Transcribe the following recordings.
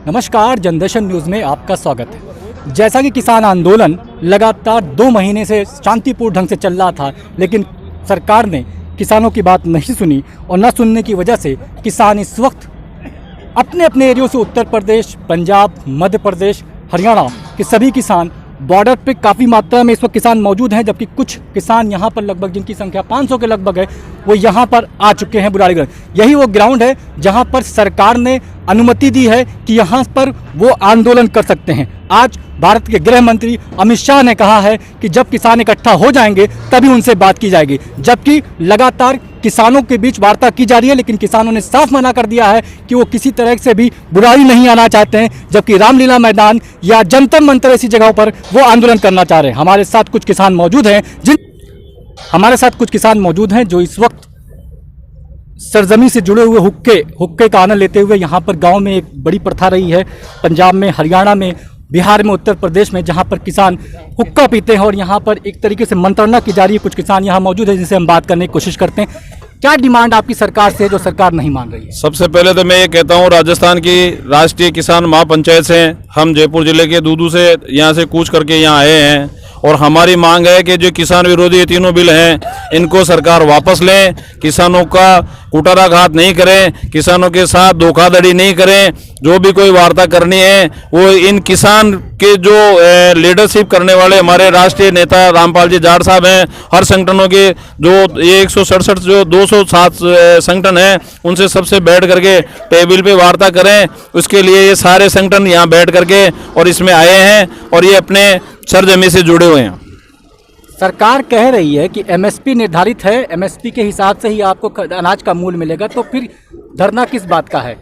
नमस्कार, जनदर्शन न्यूज़ में आपका स्वागत है। जैसा कि किसान आंदोलन लगातार 2 महीने से शांतिपूर्ण ढंग से चल रहा था, लेकिन सरकार ने किसानों की बात नहीं सुनी और न सुनने की वजह से किसान इस वक्त अपने अपने एरियो से उत्तर प्रदेश, पंजाब, मध्य प्रदेश, हरियाणा के सभी किसान बॉर्डर पे काफ़ी मात्रा में इस वक्त किसान मौजूद हैं, जबकि कुछ किसान यहाँ पर लगभग जिनकी संख्या 500 के लगभग है वो यहाँ पर आ चुके हैं बुराड़ीगंज। यही वो ग्राउंड है जहाँ पर सरकार ने अनुमति दी है कि यहाँ पर वो आंदोलन कर सकते हैं। आज भारत के गृह मंत्री अमित शाह ने कहा है कि जब किसान इकट्ठा हो जाएंगे तभी उनसे बात की जाएगी, जबकि लगातार किसानों के बीच वार्ता की जा रही है, लेकिन किसानों ने साफ मना कर दिया है कि वो किसी तरह से भी बुराई नहीं आना चाहते हैं, जबकि रामलीला मैदान या जंतर मंतर ऐसी जगहों पर वो आंदोलन करना चाह रहे हैं। हमारे साथ कुछ किसान मौजूद हैं जो इस वक्त सरजमी से जुड़े हुए हुक्के का आनंद लेते हुए यहाँ पर गांव में एक बड़ी प्रथा रही है, पंजाब में, हरियाणा में, बिहार में, उत्तर प्रदेश में, जहाँ पर किसान हुक्का पीते हैं और यहाँ पर एक तरीके से मंत्रणा की जा रही है। कुछ किसान यहाँ मौजूद है जिनसे हम बात करने की कोशिश करते हैं। क्या डिमांड आपकी सरकार से है जो सरकार नहीं मान रही है? सबसे पहले तो मैं ये कहता हूँ, राजस्थान की राष्ट्रीय किसान महापंचायत से हम जयपुर जिले के दूदू से यहाँ से कूच करके यहाँ आए हैं और हमारी मांग है कि जो किसान विरोधी ये तीनों बिल हैं इनको सरकार वापस लें, किसानों का कुटाराघात नहीं करें, किसानों के साथ धोखाधड़ी नहीं करें। जो भी कोई वार्ता करनी है वो इन किसान के जो लीडरशिप करने वाले हमारे राष्ट्रीय नेता रामपाल जी जाट साहब हैं, हर संगठनों के जो 167 जो 207 संगठन हैं उनसे सबसे बैठ करके टेबल पे वार्ता करें। उसके लिए ये सारे संगठन यहाँ बैठ करके और इसमें आए हैं और ये अपने सरजमी से जुड़े हुए हैं। सरकार कह रही है कि एमएसपी निर्धारित है, एमएसपी के हिसाब से ही आपको अनाज का मूल्य मिलेगा, तो फिर धरना किस बात का है?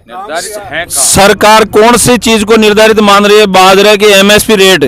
सरकार कौन सी चीज को निर्धारित मान रही है? बाजरे की एमएसपी रेट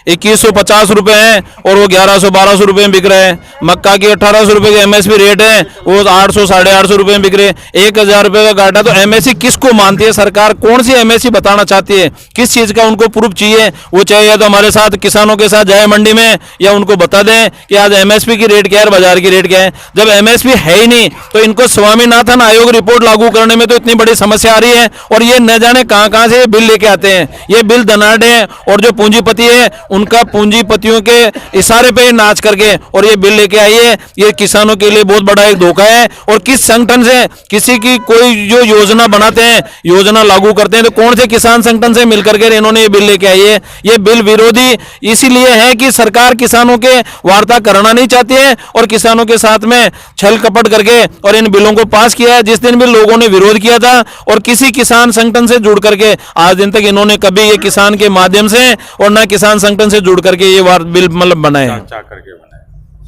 2150 रुपए है और वो 1100-1200 रुपए में बिक रहे हैं। मक्का की 1800 रुपए की एमएसपी रेट है, वो 800-850 रुपए में बिक रहे हैं। 1000 रुपए का घाटा। तो एमएसपी किसको मानती है सरकार? कौन सी एमएसपी बताना चाहती है? किस चीज का उनको प्रूफ चाहिए? वो चाहिए या तो हमारे साथ किसानों के साथ जाए मंडी में या उनको बता दें कि आज एमएसपी की रेट क्या है, बाजार की रेट क्या है। जब एमएसपी है ही नहीं तो इनको स्वामीनाथन आयोग रिपोर्ट लागू करने में तो इतनी बड़ी समस्या आ रही है और ये न जाने कहां से बिल लेके आते हैं। ये बिल धनाढ़ है और जो पूंजीपति है उनका पूंजीपतियों के इशारे पे नाच करके और ये बिल लेके आई है। ये किसानों के लिए बहुत बड़ा एक धोखा है। और किस संगठन से किसी की कोई जो योजना बनाते हैं, योजना लागू करते हैं, तो कौन से किसान संगठन से मिलकर के इन्होंने ये बिल लेके आई है? ये बिल विरोधी इसीलिए है कि सरकार किसानों के वार्ता करना नहीं चाहती है और किसानों के साथ में छल कपट करके और इन बिलों को पास किया है। जिस दिन भी लोगों ने विरोध किया था और किसी किसान संगठन से जुड़ करके आज दिन तक इन्होंने कभी ये किसान के माध्यम से और न किसान संगठन से जुड़ करके ये बिल मतलब बनाए हैं।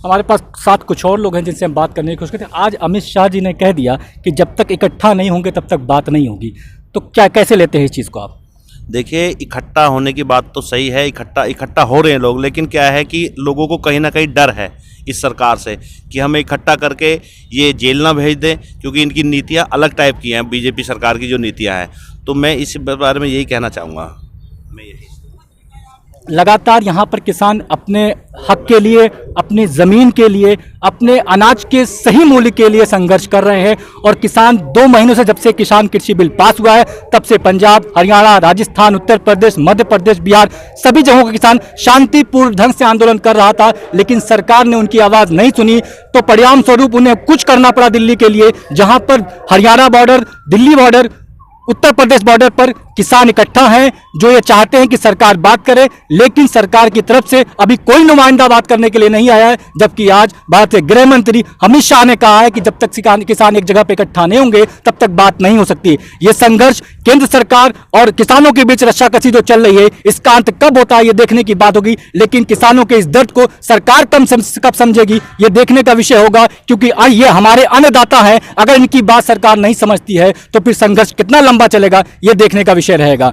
हमारे पास साथ कुछ और लोग हैं जिनसे हम बात करने की कोशिश करते हैं। आज अमित शाह जी ने कह दिया कि जब तक इकट्ठा नहीं होंगे तब तक बात नहीं होगी, तो क्या कैसे लेते हैं इस चीज़ को आप? देखिए, इकट्ठा होने की बात तो सही है, इकट्ठा हो रहे हैं लोग, लेकिन क्या है कि लोगों को कहीं ना कहीं डर है इस सरकार से कि हमें इकट्ठा करके ये जेल ना भेज दें, क्योंकि इनकी नीतियाँ अलग टाइप की हैं, बीजेपी सरकार की जो नीतियाँ हैं। तो मैं इस बारे में यही कहना चाहूँगा। लगातार यहाँ पर किसान अपने हक के लिए, अपनी ज़मीन के लिए, अपने अनाज के सही मूल्य के लिए संघर्ष कर रहे हैं और किसान 2 महीनों से, जब से किसान कृषि बिल पास हुआ है तब से पंजाब, हरियाणा, राजस्थान, उत्तर प्रदेश, मध्य प्रदेश, बिहार, सभी जगहों का किसान शांतिपूर्ण ढंग से आंदोलन कर रहा था, लेकिन सरकार ने उनकी आवाज़ नहीं सुनी। तो परिणाम स्वरूप उन्हें कुछ करना पड़ा दिल्ली के लिए, जहाँ पर Haryana border, Delhi border, Uttar Pradesh border पर किसान इकट्ठा हैं जो ये चाहते हैं कि सरकार बात करे, लेकिन सरकार की तरफ से अभी कोई नुमाइंदा बात करने के लिए नहीं आया है। जबकि आज भारत के गृह मंत्री अमित शाह ने कहा है कि जब तक किसान एक जगह पे इकट्ठा नहीं होंगे तब तक बात नहीं हो सकती। ये संघर्ष केंद्र सरकार और किसानों के बीच रस्साकसी जो चल रही है, इसका अंत कब होता है ये देखने की बात होगी, लेकिन किसानों के इस दर्द को सरकार कब समझेगी ये देखने का विषय होगा, क्योंकि ये हमारे अन्नदाता हैं। अगर इनकी बात सरकार नहीं समझती है तो फिर संघर्ष कितना लंबा चलेगा ये देखने का विषय रहेगा।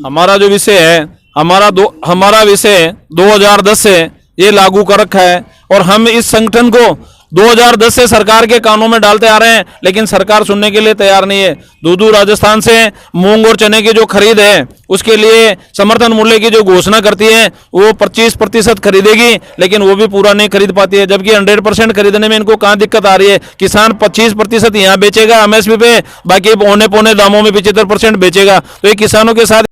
हमारा जो विषय है, हमारा विषय 2010 से ये लागू कर रखा है और हम इस संगठन को 2010 से सरकार के कानों में डालते आ रहे हैं, लेकिन सरकार सुनने के लिए तैयार नहीं है। दूधू राजस्थान से मूंग और चने की जो खरीद है उसके लिए समर्थन मूल्य की जो घोषणा करती है वो 25% खरीदेगी, लेकिन वो भी पूरा नहीं खरीद पाती है, जबकि 100% खरीदने में इनको कहाँ दिक्कत आ रही है। किसान 25% यहाँ बेचेगा MSP पे, बाकी पौने दामों में 75% बेचेगा। तो ये किसानों के साथ